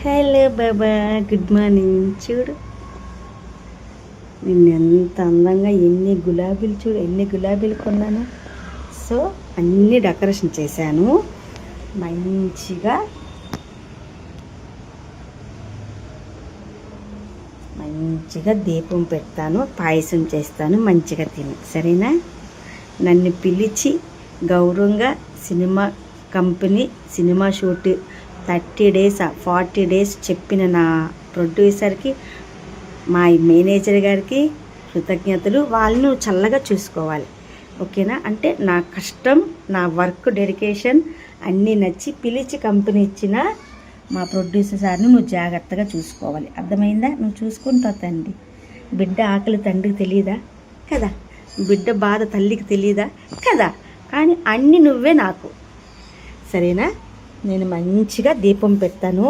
Hello బాబా, good morning. చూడు నేను ఎంత అందంగా ఎన్ని గులాబీలు, చూడు ఎన్ని గులాబీలు కొన్నాను. సో అన్నీ డెకరేషన్ చేశాను. మంచిగా దీపం పెడతాను, పాయసం చేస్తాను, మంచిగా తిని సరేనా. నన్ను పిలిచి గౌరవంగా cinema company cinema shoot 30 days 40 days చెప్పిన నా ప్రొడ్యూసర్కి, మా మేనేజర్ గారికి కృతజ్ఞతలు. వాళ్ళను చల్లగా చూసుకోవాలి, ఓకేనా. అంటే నా కష్టం, నా వర్క్ డెడికేషన్ అన్నీ నచ్చి పిలిచి కంపెనీ ఇచ్చిన మా ప్రొడ్యూసర్ సార్ని నువ్వు జాగ్రత్తగా చూసుకోవాలి, అర్థమైందా. నువ్వు చూసుకుంటావు తండ్రి. బిడ్డ ఆకలి తండ్రికి తెలియదా కదా, బిడ్డ బాధ తల్లికి తెలియదా కదా. కానీ అన్నీ నువ్వే నాకు, సరేనా. నేను మంచిగా దీపం పెడతాను.